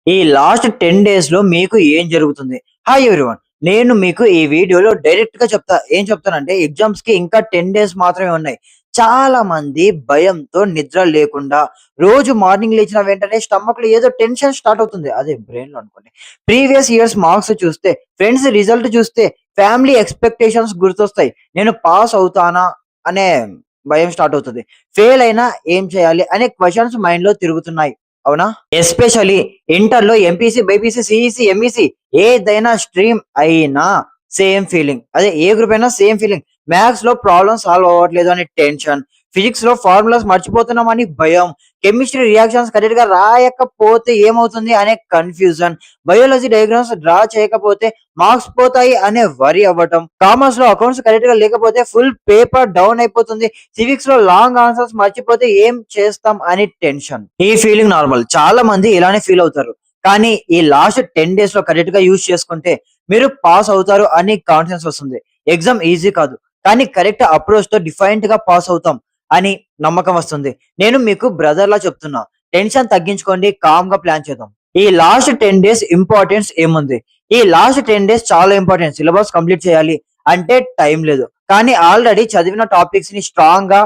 ఈ last 10 days లో మీకు ఏం జరుగుతుంది? Hi everyone. నేను మీకు ఈ వీడియోలో డైరెక్ట్‌గా చెప్తా. ఏం చెప్తానంటే ఎగ్జామ్స్‌కి ఇంకా 10 డేస్ మాత్రమే ఉన్నాయి. చాలా మంది భయంతో నిద్ర లేకుండా రోజు మార్నింగ్ లేచిన వెంటనే స్టమక్‌లో ఏదో టెన్షన్ స్టార్ట్ అవుతుంది. అదే బ్రెయిన్‌లో అనుకోండి. ప్రీవియస్ ఇయర్స్ మార్క్స్ చూస్తే, ఫ్రెండ్స్ రిజల్ట్ చూస్తే, ఫ్యామిలీ ఎక్స్‌పెక్టేషన్స్ గుర్తొస్తాయి. నేను పాస్ అవుతానా అనే భయం స్టార్ట్ అవుతది. ఫెయిల్ అయినా ఏం చేయాలి అనే క్వెషన్స్ మైండ్‌లో తిరుగుతున్నాయి. అవునా? ఎస్పెషల్లీ ఇంటర్‌లో ఎంపీసీ, బైపీసీ, సీఈసీ, ఎంఈసీ ఏదైనా స్ట్రీమ్ అయినా సేమ్ ఫీలింగ్. అదే ఏ గ్రూప్ అయినా సేమ్ ఫీలింగ్. మ్యాథ్స్‌లో ప్రాబ్లమ్ సాల్వ్ అవ్వట్లేదు అనే టెన్షన్. ఫిజిక్స్‌లో ఫార్ములాస్ మర్చిపోతున్నామని భయం. కెమిస్ట్రీ రియాక్షన్స్ కరెక్ట్‌గా రాయకపోతే ఏమవుతుంది అనే కన్‌ఫ్యూజన్. బయాలజీ డయాగ్రామ్స్ డ్రా చేయకపోతే మార్క్స్ పోతాయి అనే వర్రీ అవ్వటం. కామర్స్‌లో అకౌంట్స్ కరెక్ట్‌గా లేకపోతే ఫుల్ పేపర్ డౌన్ అయిపోతుంది. సివిక్స్ లో లాంగ్ ఆన్సర్స్ మర్చిపోతే ఏం చేస్తాం అని టెన్షన్. ఈ ఫీలింగ్ నార్మల్. చాలా మంది ఇలానే ఫీల్ అవుతారు. కానీ ఈ లాస్ట్ 10 డేస్ లో కరెక్ట్ గా యూజ్ చేసుకుంటే మీరు పాస్ అవుతారు అని కాన్ఫిడెన్స్ వస్తుంది. ఎగ్జామ్ ఈజీ కాదు. కానీ కరెక్ట్ అప్రోచ్ తో డిఫైన్డ్ గా పాస్ అవుతాం అని నమ్మకం వస్తుంది. నేను మీకు బ్రదర్ లా చెప్తున్నా. టెన్షన్ తగ్గించుకోండి. కామ్ గా ప్లాన్ చేద్దాం. ఈ లాస్ట్ 10 డేస్ ఇంపార్టెన్స్ ఏముంది? ఈ లాస్ట్ 10 డేస్ చాలా ఇంపార్టెంట్. సిలబస్ కంప్లీట్ చేయాలి అంటే టైం లేదు. కానీ ఆల్రెడీ చదివిన టాపిక్స్ ని స్ట్రాంగ్ గా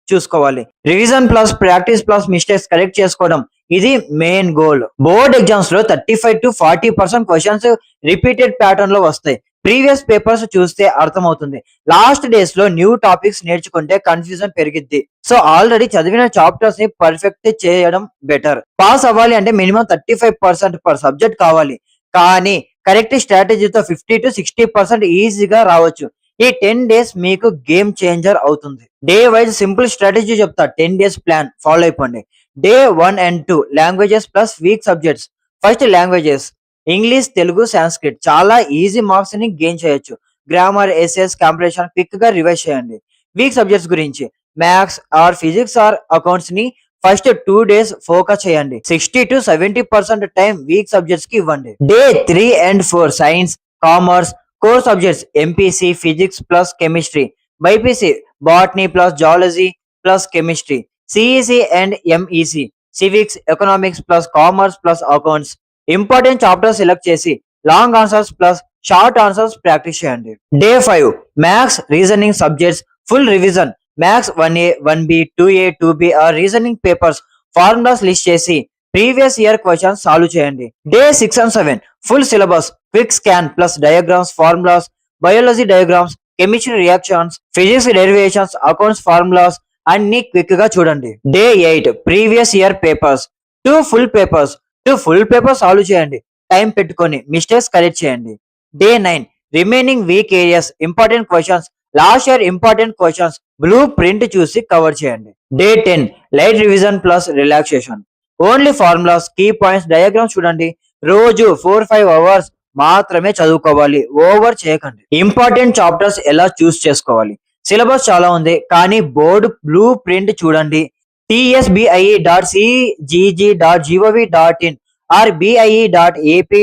చూసుకోవాలి. Revision plus practice plus mistakes correct చేసుకోవడం ఇది మెయిన్ గోల్. బోర్డ్ ఎగ్జామ్స్ లో 35-40% క్వశ్చన్స్ రిపీటెడ్ ప్యాటర్న్ లో వస్తాయి. ప్రీవియస్ పేపర్స్ చూస్తే అర్థమవుతుంది. లాస్ట్ డేస్ లో న్యూ టాపిక్స్ నేర్చుకుంటే కన్ఫ్యూజన్ పెరిగిద్ది. సో ఆల్రెడీ చదివిన చాప్టర్స్ ని పర్ఫెక్ట్ చేయడం బెటర్. పాస్ అవ్వాలి అంటే మినిమం 35% పర్ సబ్జెక్ట్ కావాలి. కానీ కరెక్ట్ స్ట్రాటజీతో 50-60% ఈజీగా రావచ్చు. ఈ 10 డేస్ మీకు గేమ్ చేంజర్ అవుతుంది. డే వైజ్ సింపుల్ స్ట్రాటజీ చెప్తా. 10 డేస్ ప్లాన్ ఫాలో అయిపోండి. Day 1 and 2 languages plus week subjects. First languages English, Telugu, Sanskrit చాలా ఈజీ మార్క్స్ ని గెయిన్ చేయొచ్చు. గ్రామర్, ఎస్ఎస్, కాంప్రిహెన్షన్ క్విక్ గా రివైజ్ చేయండి. వీక్ సబ్జెక్ట్స్ గురించి maths or physics or accounts ని first 2 days focus చేయండి. 60-70% time week subjects కి ఇవ్వండి. Day 3 and 4 science, commerce, core subjects MPC physics plus chemistry, BiPC botany plus zoology plus chemistry, CEC and MEC civics economics plus commerce plus accounts. Important chapters select చేసి long answers plus short answers practice చేయండి. Day 5 maths reasoning subjects full revision. Maths 1A 1B 2A 2B or reasoning papers formulas list చేసి previous year questions solve చేయండి. Day 6 and 7 full syllabus quick scan plus diagrams formulas, biology diagrams, chemistry reactions, physics derivations, accounts formulas అన్ని quick గా చూడండి. Day 8 previous year papers 2 full papers 2 full papers solve చేయండి. Time పెట్టుకొని mistakes correct చేయండి. Day 9 remaining weak areas important questions, last year important questions blue print చూసి cover చేయండి. Day 10 light revision plus relaxation. Only formulas, key points, diagrams చూడండి. రోజు 4-5 hours మాత్రమే చదువుకోవాలి. Over చేయకండి. ఇంపార్టెంట్ చాప్టర్స్ ఎలా చూస్ చేసుకోవాలి? సిలబస్ చాలా ఉంది కానీ బోర్డు బ్లూ ప్రింట్ చూడండి. tsbi.cgg.gov.in or bie.ap.gov.in.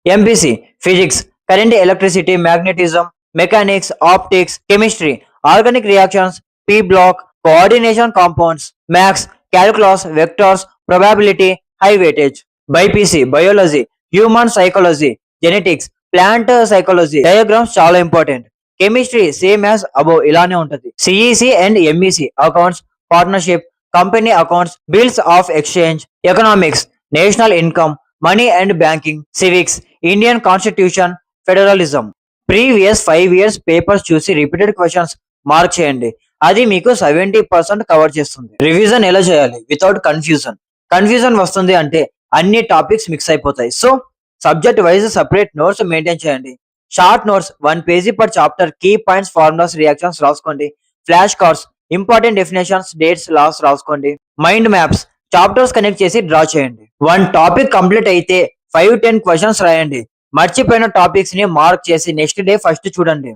MPC physics current, electricity, magnetism, mechanics, optics, chemistry organic reactions, P block, coordination compounds. Maths calculus, vectors, probability, high weightage. BiPC biology, human psychology, genetics, plant psychology, diagrams చాలా important. Chemistry same as above ఇలానే ఉంటది. CEC and MEC accounts, partnership, company accounts, bills of exchange. Economics national income, money and banking. Civics Indian constitution, federalism. Previous 5 years papers చూసి repeated questions mark చేయండి. అది మీకు 70% cover చేస్తుంది. Revision ఎలా చేయాలి without confusion? Confusion వస్తుంది అంటే అన్ని టాపిక్స్ మిక్స్ అయిపోతాయి. So subject wise separate notes maintain చేయండి. Short notes 1 page per chapter, key points, formulas, reactions రాసుకోండి. Flash cards important definitions, dates, laws రాసుకోండి. మైండ్ మ్యాప్స్ చాప్టర్స్ కనెక్ట్ చేసి డ్రా చేయండి. 1 topic complete అయితే 5-10 క్వశ్చన్స్ రాయండి. మర్చిపోయిన topics ని మార్క్ చేసి నెక్స్ట్ డే ఫస్ట్ చూడండి.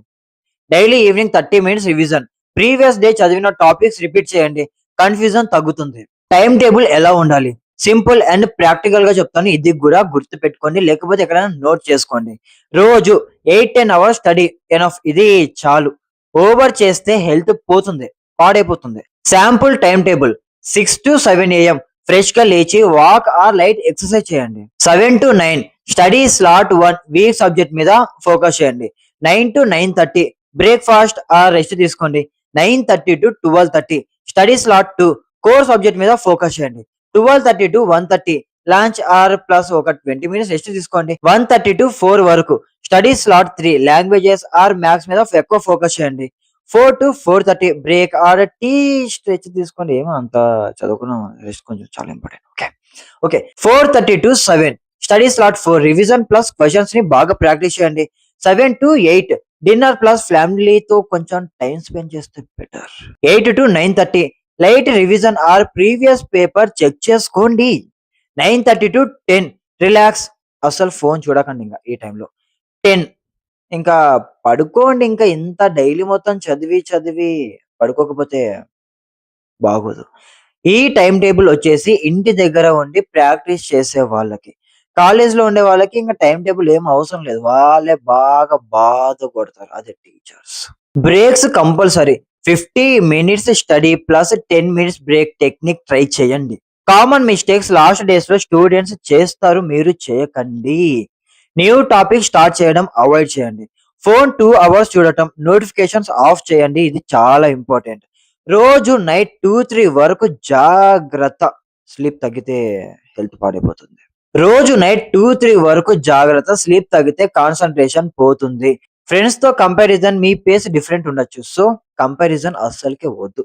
Daily evening 30 minutes revision. Previous day చదివిన టాపిక్స్ రిపీట్ చేయండి. కన్ఫ్యూజన్ తగ్గుతుంది. టైం టేబుల్ ఎలా ఉండాలి? సింపుల్ అండ్ ప్రాక్టికల్ గా చెప్తాను. ఇది కూడా గుర్తు పెట్టుకోండి, లేకపోతే ఎక్కడైనా నోట్ చేసుకోండి. రోజు 8-10 అవర్స్ స్టడీ ఎనఫ్. ఇది చాలు. ఓవర్ చేస్తే హెల్త్ పోతుంది, పాడైపోతుంది. Sample time table 6 to 7 AM fresh గా లేచి వాక్ ఆర్ లైట్ ఎక్సర్సైజ్ చేయండి. 7 to 9 study slot 1 week subject మీద ఫోకస్ చేయండి. 9 to 9:30 బ్రేక్ఫాస్ట్ ఆర్ రెస్ట్ తీసుకోండి. 9:30 to 12:30 study slot 2 core subject మీద ఫోకస్ చేయండి. 12:30 to 1:30 లంచ్ ఆర్ ప్లస్ ఒక 20 minutes రెస్ట్ తీసుకోండి. 1:30 to 4 వరకు study slot 3 languages or maths మీద ఎక్కువ ఫోకస్ చేయండి. 4 to 4:30 break or tea stretch తీసుకోండి. ఏమో అంత చదువుకున్నాం, రెస్ట్ కొంచెం చాలా important. Okay okay 4:30 to 7 study slot 4 revision plus questions ని బాగా ప్రాక్టీస్ చేయండి. 7 to 8 డిన్నర్ ప్లస్ ఫ్యామిలీతో కొంచెం టైం స్పెండ్ చేస్తే better. 8 to 9:30 light revision or previous paper check చేసుకోండి. 9:30 to 10 రిలాక్స్, అసలు ఫోన్ చూడకండి ఇంకా ఈ టైంలో. 10 ఇంకా పడుకోండి. ఇంకా ఇంత డైలీ మొత్తం చదివి చదివి పడుకోకపోతే బాగోదు. ఈ టైమ్ టేబుల్ వచ్చేసి ఇంటి దగ్గర ఉండి ప్రాక్టీస్ చేసే వాళ్ళకి. కాలేజ్‌లో ఉండే వాళ్ళకి ఇంక టైమ్ టేబుల్ ఏం అవసరం లేదు. వాళ్ళే బాగా బాధ కొడతారు. అదే teachers. Breaks compulsory. 50 minutes study plus 10 minutes break technique try చేయండి. కామన్ మిస్టేక్స్ లాస్ట్ డేస్‌లో స్టూడెంట్స్ చేస్తారు. మీరు చేయకండి. న్యూ టాపిక్ స్టార్ట్ చేయడం అవాయిడ్ చేయండి. ఫోన్ 2 అవర్స్ చూడటం, నోటిఫికేషన్స్ ఆఫ్ చేయండి. ఇది చాలా ఇంపార్టెంట్. రోజు నైట్ 2, 3 వరకు జాగ్రత్త. స్లీప్ తగ్గితే హెల్త్ పాడైపోతుంది. రోజు నైట్ 2, 3 వరకు జాగ్రత్త. స్లీప్ తగ్గితే కాన్సంట్రేషన్ పోతుంది. ఫ్రెండ్స్ తో కంపారిజన్, మీ పేస్ డిఫరెంట్ ఉండొచ్చు. సో కంపారిజన్ అస్సలకే వద్దు.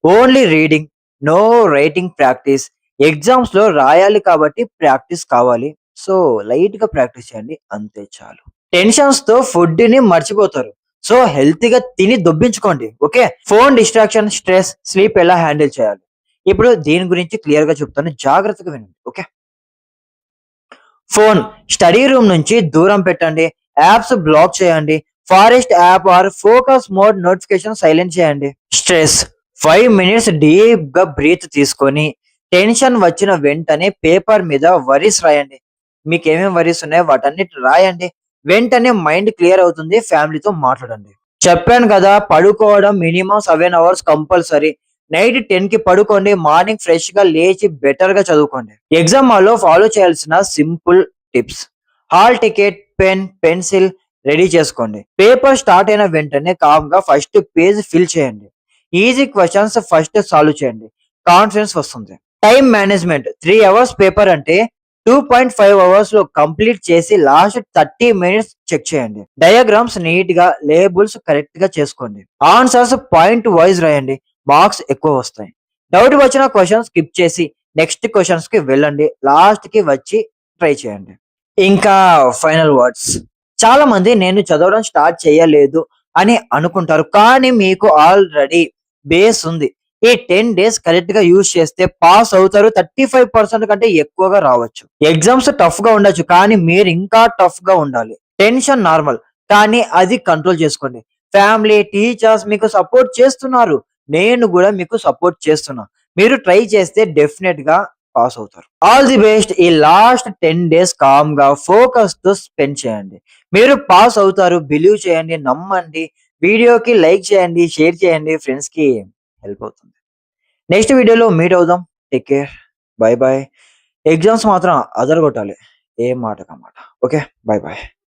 Only reading, no writing practice. Exams లో రాయాలి కాబట్టి ప్రాక్టీస్ కావాలి. సో లైట్ గా ప్రాక్టీస్ చేయండి, అంతే చాలు. టెన్షన్స్ తో ఫుడ్ ని మర్చిపోతారు. సో హెల్తీగా తిని దొబ్బించుకోండి. Okay, phone distraction, stress, sleep ఎలా హ్యాండిల్ చేయాలి ఇప్పుడు దీని గురించి క్లియర్ గా చెప్తాను, జాగ్రత్తగా వినండి. ఓకే, ఫోన్ స్టడీ రూమ్ నుంచి దూరం పెట్టండి. యాప్స్ బ్లాక్ చేయండి. Forest app or focus mode notification silent చేయండి. స్ట్రెస్ 5 మినిట్స్ డీప్ గా బ్రీత్ తీసుకొని, టెన్షన్ వచ్చిన వెంటనే పేపర్ మీద వరీస్ రాయండి. మీకు ఏమేమి వరీస్ ఉన్నాయో వాటన్నిటి రాయండి. వెంటనే మైండ్ క్లియర్ అవుతుంది. ఫ్యామిలీతో మాట్లాడండి. చెప్పాను కదా, పడుకోవడం మినిమం 7 అవర్స్ కంపల్సరీ. నైట్ 10కి పడుకోండి. మార్నింగ్ ఫ్రెష్ గా లేచి బెటర్ గా చదువుకోండి. ఎగ్జామ్ హాల్లో ఫాలో చేయాల్సిన simple tips: hall ticket, pen, pencil ready చేసుకోండి. పేపర్ స్టార్ట్ అయిన వెంటనే కామ్ గా ఫస్ట్ పేజ్ ఫిల్ చేయండి. ఈజీ క్వశ్చన్స్ ఫస్ట్ సాల్వ్ చేయండి. కాన్ఫిడెన్స్ వస్తుంది. టైం మేనేజ్మెంట్: 3 అవర్స్ పేపర్ అంటే 2.5 అవర్స్ లో కంప్లీట్ చేసి లాస్ట్ 30 మినిట్స్ చెక్ చేయండి. డయాగ్రామ్స్ నీట్ గా, లేబుల్స్ కరెక్ట్ గా చేసుకోండి. ఆన్సర్స్ పాయింట్ వైజ్ రాయండి. మార్క్స్ ఎక్కువ వస్తాయి. డౌట్ వచ్చిన క్వశ్చన్ స్కిప్ చేసి నెక్స్ట్ క్వశ్చన్స్ కి వెళ్ళండి. లాస్ట్ కి వచ్చి ట్రై చేయండి. ఇంకా ఫైనల్ వర్డ్స్: చాలా మంది నేను చదవడం స్టార్ట్ చేయలేదు అని అనుకుంటారు, కానీ మీకు ఆల్రెడీ బేస్ ఉంది. ఈ 10 days కరెక్ట్ గా యూజ్ చేస్తే పాస్ అవుతారు. 35% కంటే ఎక్కువగా రావచ్చు. ఎగ్జామ్స్ టఫ్ గా ఉండొచ్చు, కానీ మీరు ఇంకా టఫ్ గా ఉండాలి. టెన్షన్ నార్మల్, కానీ అది కంట్రోల్ చేసుకోండి. ఫ్యామిలీ, టీచర్స్ మీకు సపోర్ట్ చేస్తున్నారు. నేను కూడా మీకు సపోర్ట్ చేస్తున్నా. మీరు ట్రై చేస్తే డెఫినెట్ గా పాస్ అవుతారు. All the best. ఈ లాస్ట్ 10 days కామ్ గా ఫోకస్ తో స్పెండ్ చేయండి. మీరు పాస్ అవుతారు. బిలీవ్ చేయండి, నమ్మండి. వీడియోకి లైక్ చేయండి, షేర్ చేయండి. ఫ్రెండ్స్ కి హెల్ప్ అవుతుంది. నెక్స్ట్ వీడియోలో మీట్ అవుదాం. Take care. By by. Exams మాత్రం అదరగొట్టాలి. ఏ మాట కమాట. Okay, by by.